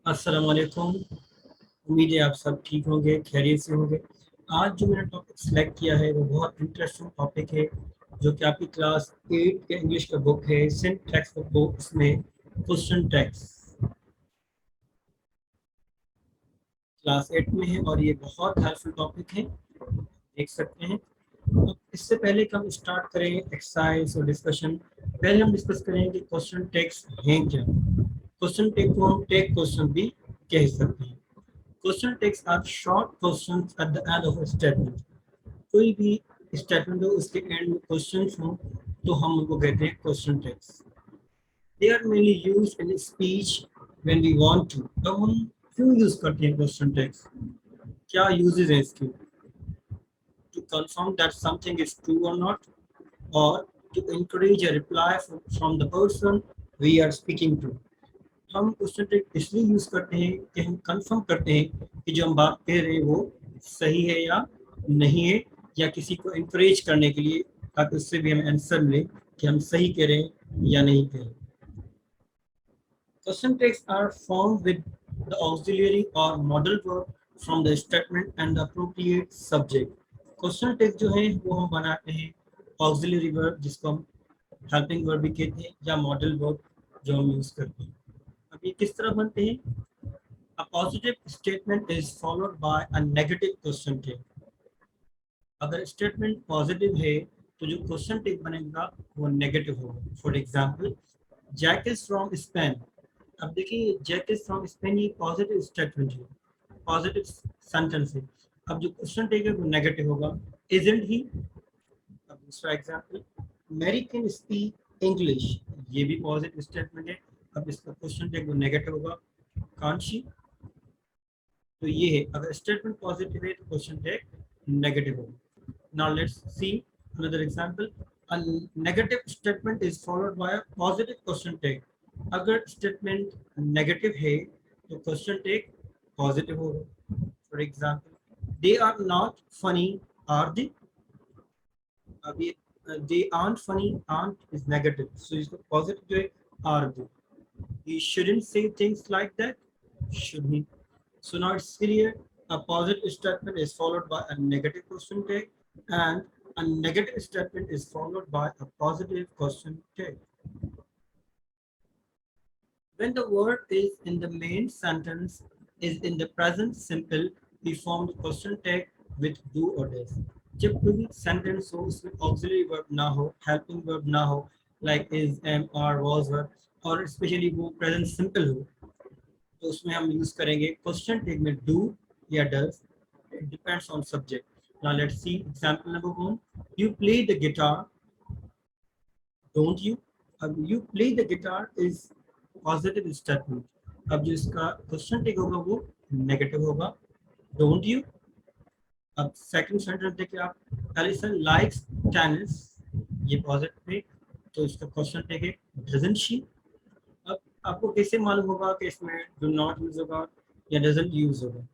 अस्सलाम वालेकुम। उम्मीद है आप सब ठीक होंगे, खैरियत से होंगे। आज जो मैंने टॉपिक सेलेक्ट किया है वो बहुत इंटरेस्टिंग टॉपिक है, जो कि आपकी क्लास 8 के इंग्लिश का बुक है सिंटैक्स बुक। इसमें क्वेश्चन टैक्स क्लास 8 में है और ये बहुत हेल्पफुल टॉपिक है, देख सकते हैं। तो इससे पहले कि हम स्टार्ट करें एक्सरसाइज और डिस्कशन, पहले हम डिस्कस करें कि क्वेश्चन टैक्स हैं क्या। क्वेश्चन टैग को हम टैग क्वेश्चन भी कह सकते हैं। Question tags are short questions at the end of a statement. कोई भी स्टेटमेंट हो उसके एंड में क्वेश्चंस हो तो हम उनको कहते हैं question tags. They are mainly used in speech when we want to. तो हम क्यों यूज करते हैं क्वेश्चन टैग्स, क्या यूजेस हैं इसके? To confirm that something is true और नॉट, और to encourage a reply from the person we are speaking to। हम क्वेश्चन टैग इसलिए यूज करते हैं कि हम कंफर्म करते हैं कि जो हम बात कह रहे हैं वो सही है या नहीं है, या किसी को इंकरेज करने के लिए, ताकि उससे भी हम आंसर मिले कि हम सही कह रहे हैं या नहीं कह रहे। Question tags are form with the auxiliary और modal verb from the statement and the appropriate subject. Question tag जो है वो हम बनाते हैं ऑक्सिलरी वर्ब, जिसको हम हेल्पिंग वर्ब भी कहते हैं, या मॉडल वर्ब जो हम यूज करते हैं। अब ये किस तरह बनते हैं? A positive statement is followed by a negative question tag। अगर स्टेटमेंट पॉजिटिव है तो जो क्वेश्चन टैग बनेगा वो नेगेटिव होगा। For example, Jack is from Spain. अब देखिए, जैक इज फ्रॉम स्पेन ये पॉजिटिव स्टेटमेंट है, पॉजिटिव सेंटेंस है। अब जो क्वेश्चन टैग है वो नेगेटिव होगा, इजंट ही। अब दूसरा example, Mary can speak English. ये भी पॉजिटिव स्टेटमेंट है। अब इसका क्वेश्चन टैग वो नेगेटिव होगा, कांट शी। तो ये है, अगर स्टेटमेंट पॉजिटिव है तो क्वेश्चन टैग नेगेटिव होगा। Now let's see another example. A negative statement is followed by a positive question tag. अगर स्टेटमेंट नेगेटिव है तो क्वेश्चन टैग पॉजिटिव होगा। For example, they are not funny, are they. अब ये they aren't funny, aren't is negative, so इसका positive जो है are they. He shouldn't say things like that, should he? So now it's clear, a positive statement is followed by a negative question tag, and a negative statement is followed by a positive question tag. When the word is in the main sentence is in the present simple, we form the question tag with do or does। जब कोई sentence हो उसमें auxiliary verb ना हो, helping verb ना हो, like is, am, are, was, were, और specially वो प्रेजेंट सिंपल हो, तो उसमें हम यूज करेंगे क्वेश्चन टैग में डू या does. It depends on subject. Now let's see example number 1, you play the guitar, don't you. अब you play the guitar is positive statement. अब जो इसका क्वेश्चन टैग होगा वो नेगेटिव होगा, डोंट यू। अब सेकंड सेंटेंस देखिए आप, एलिसन लाइक्स टेनिस, ये पॉजिटिव है, तो इसका क्वेश्चन टैग है डजंट शी। अब आपको कैसे मालूम होगा कि इसमें डू नॉट यूज होगा या डजंट यूज होगा?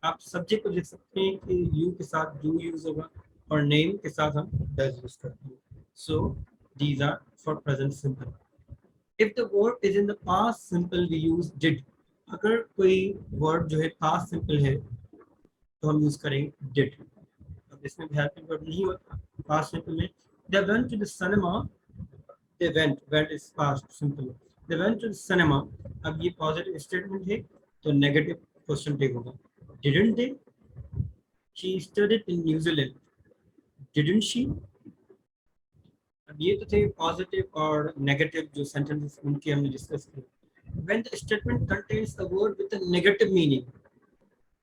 आप सब्जेक्ट को लिख सकते हैं कि यू के साथ डू यूज होगा और नेम के साथ हम डज यूज करते हैं। So these are for present simple. If the verb is in the past simple we use did. अगर कोई वर्ब जो है पास्ट सिंपल है तो हम यूज करेंगे डिड। अब इसमें भी हेल्पिंग वर्ब नहीं होता पास्ट सिंपल में। They went to the cinema, they went is past simple, they went to the cinema. अब ये पॉजिटिव स्टेटमेंट है तो नेगेटिव क्वेश्चन टैग होगा, didn't they. She studied in New Zealand, didn't she? अब ये तो थे पॉजिटिव और नेगेटिव जो सेंटेंसेस उनके हमने डिस्कस किए। When the statement contains a word with a negative meaning,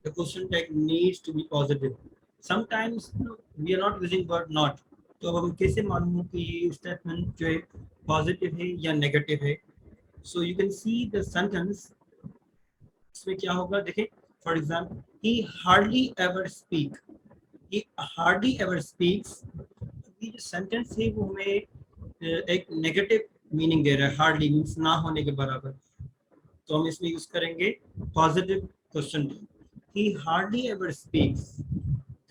the question tag needs to be positive. Sometimes we are not using word not, तो अब हम कैसे मालूम हो कि ये स्टेटमेंट जो है पॉजिटिव है या नेगेटिव है? So you can see the sentence, इसमें क्या होगा देखें। For example, he hardly ever speak, he hardly ever speaks। ये जो सेंटेंस है वो हमें एक नेगेटिव मीनिंग दे रहा है, हार्डली मीन्स ना होने के बराबर, तो हम इसमें यूज करेंगे positive question. He hardly ever speaks,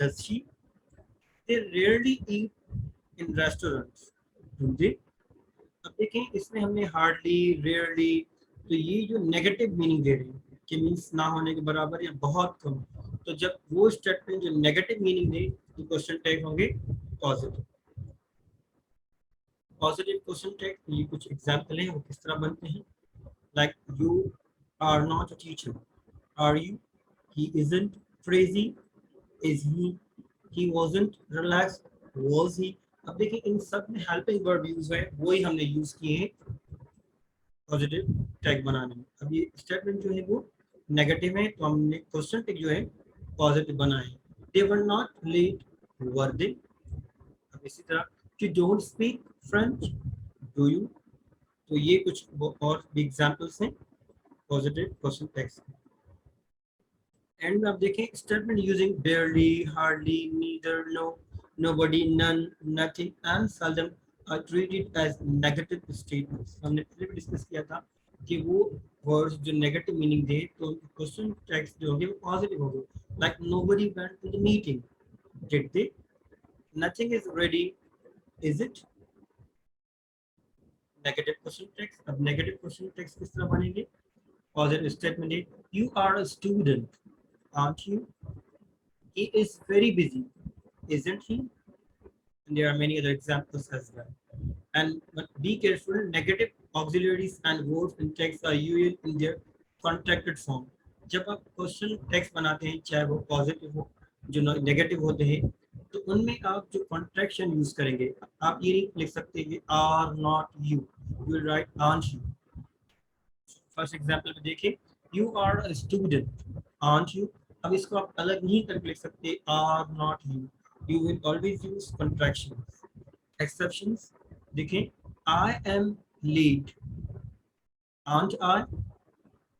does she? They rarely eat in restaurants, do they? अब देखें, इसमें हमने हार्डली, रेयरली तो ये जो नेगेटिव मीनिंग दे रहे हैं कि मीन्स ना होने के बराबर या बहुत कम, तो जब वो स्टेटमेंट जो नेगेटिव मीनिंग दे तो क्वेश्चन टैग होंगे पॉजिटिव। पॉजिटिव क्वेश्चन टैग, ये कुछ एग्जांपल हैं वो किस तरह बनते हैं। Like you are not a teacher, are you, he isn't, फ्रेजी, is he wasn't relaxed, was he। अब देखिए इन सब में हेल्पिंग वर्ब यूज है, वही हमने यूज किए हैं पॉजिटिव टैग बनाने में। अब ये स्टेटमेंट जो है वो नेगेटिव है, तो हमने क्वेश्चन टैग जो है पॉजिटिव बनाए। दे वर नॉट लेट, वर दे। अब इसी तरह you don't speak French, do you. तो ये कुछ और भी एग्जांपल्स हैं पॉजिटिव क्वेश्चन टैग्स। एंड में आप देखें statement using barely, hardly, neither, no, nobody, none, nothing and seldom are treated as negative statements। हमने पहले भी डिस्कस किया था कि वो वर्ड्स जो नेगेटिव मीनिंग दे तो क्वेश्चन टैग्स जो होंगे वो पॉजिटिव होंगे। Like nobody went to the meeting, did they? Nothing is ready, is it? Negative question tags. अब नेगेटिव क्वेश्चन टैग्स किस तरह बनेंगे? पॉजिटिव स्टेटमेंट है you are a student, aren't you? He is very busy, isn't he? And there are many other examples as well. And but be careful, negative auxiliaries and verbs in text are used in their contracted form। जब आप question text बनाते हैं चाहे वो positive हो जो negative होते हैं, तो उनमें आप जो कॉन्ट्रैक्शन यूज करेंगे, आप ये नहीं लिख सकते कि are not you, you will write aren't you. First example में देखिए you are a student, aren't you. अब इसको आप अलग नहीं करके लिख सकते are not you, you will always use contractions. Exceptions देखें I am late, aren't I.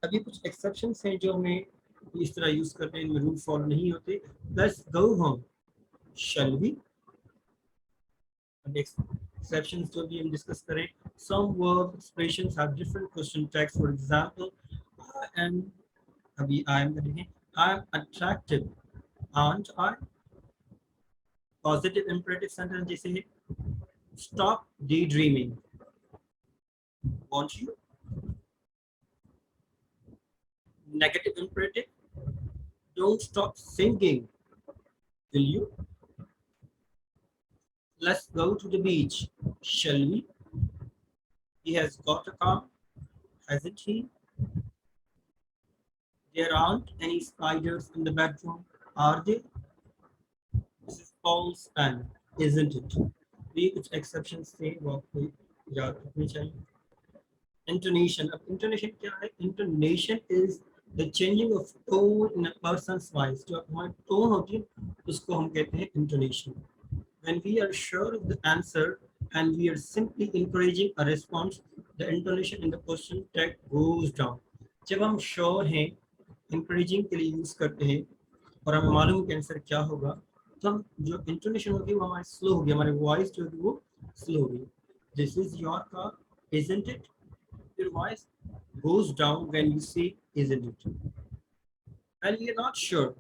अभी कुछ एक्सेप्शंस हैं जो हमें इस तरह यूज करते हैं, इनमें रूल फॉलो नहीं होते। Let's go home, shall we. Exceptions जो भी हम डिस्कस करें, some verb expressions have different question tags। for example I am, अभी I am करेंगे I am attractive, aren't I? Positive imperative sentence जैसे है stop daydreaming, won't you? Negative imperative don't stop singing, will you? Let's go to the beach, shall we? He has got a car, hasn't he? There aren't any spiders in the bedroom, are there? This is false and isn't it? ये कुछ exceptions थे वो आपको याद रखनी चाहिए। Intonation, अब intonation क्या है? Intonation is the changing of tone in a person's voice। जो हमारी tone होती है उसको हम कहते हैं intonation। When we are sure of the answer and we are simply encouraging a response, the intonation in the question tag goes down। जब हम sure हैं, encouraging के लिए यूज करते हैं और हमें मालूम है कि आंसर क्या होगा, तो हम जो इंटोनेशन होगी वो हमारी स्लो होगी, हमारी वॉइस जो होगी वो स्लो होगी। This is your car, isn't it. Your voice goes down when you say isn't it। And we are not sure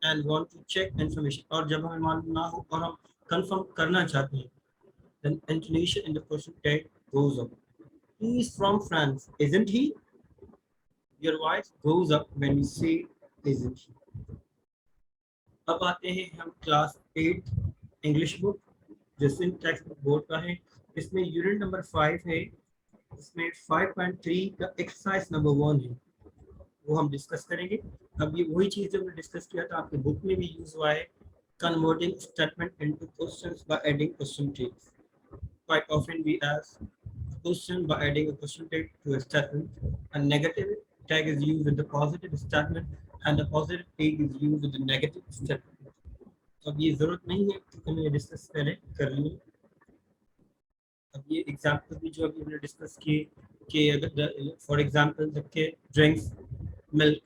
and want to check information, और जब हमें मालूम ना हो और हम कंफर्म करना चाहते हैं, then intonation in the question tag goes up। He is from France, isn't he? Your voice goes up when you say isn't he। अब आते हैं हम क्लास 8 इंग्लिश बुक, जो सिंह टेक्स्ट बुक बोर्ड का है। इसमें यूनिट नंबर 5 है, इसमें 5.3 का एक्सरसाइज नंबर 1 है, वो हम डिस्कस करेंगे। अब ये वही चीज़ जो हमने डिस्कस किया था आपके बुक में भी यूज हुआ है, converting statement into questions by adding question tags. Quite often we ask a question by adding a question tag to a statement. A negative tag is used with the positive statement and the positive tag is used with the negative statement। अब ये जरूरत नहीं है कि हमने discuss पहले कर ली। अब ये एग्जांपल भी जो अभी हमने डिस्कस किए कि अगर फॉर एग्जांपल रखे ड्रिंक्स, मिल्क।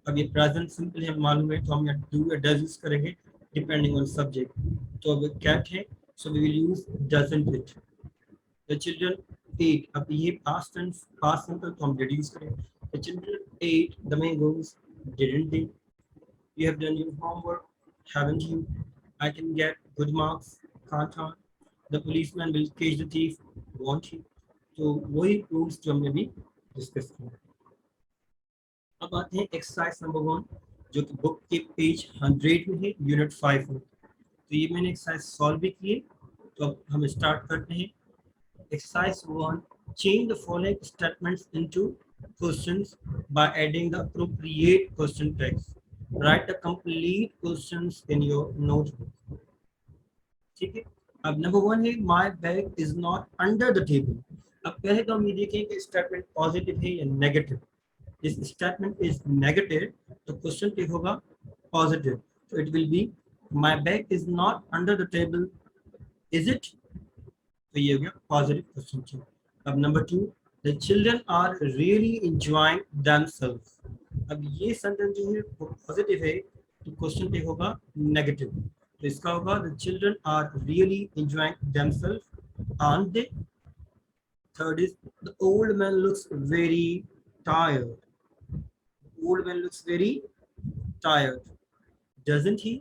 अब ये प्रेजेंट सिंपल है मालूम है, तो हम यहाँ डू या डज यूज करेंगे डिपेंडिंग ऑन सब्जेक्ट। तो अब कैट है, so we will use doesn't it. The children ate, अब ये पास्ट सिंपल तो हम डिड यूज करेंगे। The children ate the mangoes, didn't they? You have done your homework, haven't you? I can get good marks, can't I? The policeman will catch the thief, won't he? तो वही rules जो हमने भी discuss किया। अब आते हैं exercise number 1, जो कि बुक के पेज 100 में है, यूनिट 5 में। तो ये मैंने एक्सरसाइज सॉल्व भी किए। तो अब हम स्टार्ट करते हैं। Exercise 1, change the following statements into questions by adding the appropriate question text. Write the complete questions in your notebook. ठीक है। अब नंबर 1 है, माई bag is not under the table. अब पहले तो हम ये देखें कि स्टेटमेंट पॉजिटिव है या नेगेटिव। इस स्टेटमेंट इज नेगेटिव तो क्वेश्चन क्या होगा, पॉजिटिव। तो it will be my bag is not under the table, is it? तो ये हो गया पॉजिटिव क्वेश्चन। अब number 2, the children are really enjoying themselves. अब ये सेंटेंस जो है वो पॉजिटिव है तो क्वेश्चन क्या होगा, नेगेटिव। तो इसका होगा the children are really enjoying themselves, aren't they? Third is the old man looks very tired. Old man looks very tired, doesn't he?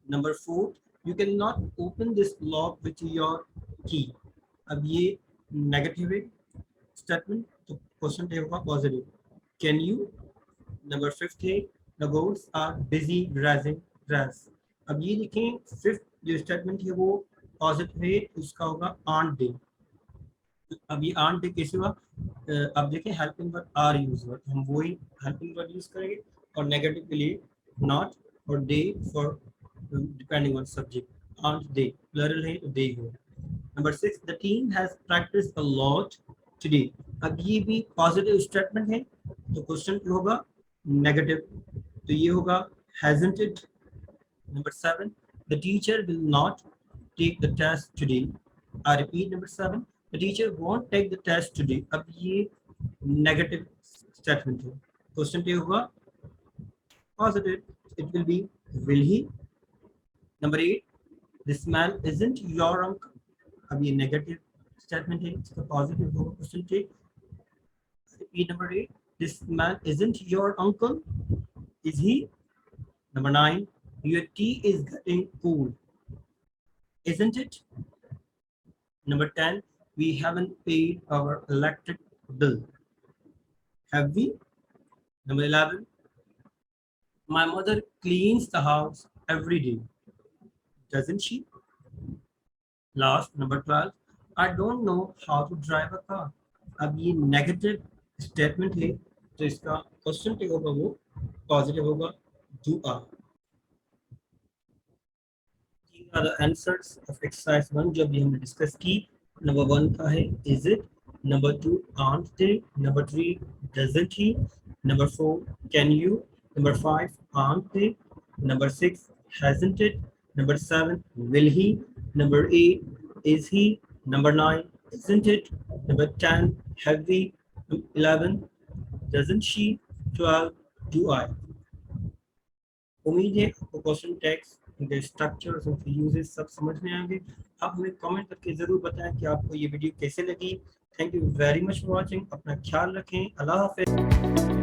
Number 4, you cannot open this lock with your key. अब ये negative है statement तो question क्या होगा, positive. Can you? Number 5 है the goats are busy grazing grass. अब ये देखें, फिफ्थ जो स्टेटमेंट है वो पॉजिटिव है, उसका होगा आंट दे। अब ये आंट डे कैसे हुआ? अब देखें हेल्पिंग वर्ड आर यूज हुआ, हम वही हेल्पिंग वर्ड यूज करेंगे। और नेगेटिव के लिए नॉट और they for depending on subject. Aren't they plural है तो दे हुआ। Number 6, the team has practice a lot today. अब ये भी पॉजिटिव स्टेटमेंट है तो क्वेश्चन क्या होगा, नेगेटिव। तो ये होगा hasn't it. Number 7, the teacher will not take the test today. I repeat, number 7, the teacher won't take the test today. अब ये negative statement है, क्वेश्चन क्या होगा, positive. It will be will he. Number 8, this man isn't your uncle. अब ये negative statement है, इसका positive होगा क्वेश्चन क्या। Repeat, number 8, this man isn't your uncle, is he? Number 9, your tea is getting cold, isn't it? Number 10, we haven't paid our electric bill, have we? Number 11, my mother cleans the house every day, doesn't she? Last, number 12, I don't know how to drive a car. अब ये negative statement है तो इसका question क्या होगा, वो positive होगा, do I. These are the answers of exercise 1 जो अभी हमने डिस्कस की। नंबर 1 का है is it, number 2 aren't they, number 3 doesn't he, number 4 can you, number 5 aren't they, number 6 hasn't it, number 7 will he, number 8 is he, number 9 isn't it, number 10 have we, 11 doesn't she, 12 do I. उम्मीद है आपको question tags, उनके structures, उनके uses सब समझ में आएंगे। आप हमें कमेंट करके ज़रूर बताएं कि आपको ये वीडियो कैसे लगी। Thank you very much for watching. अपना ख्याल रखें। अल्लाह हाफ़िज़।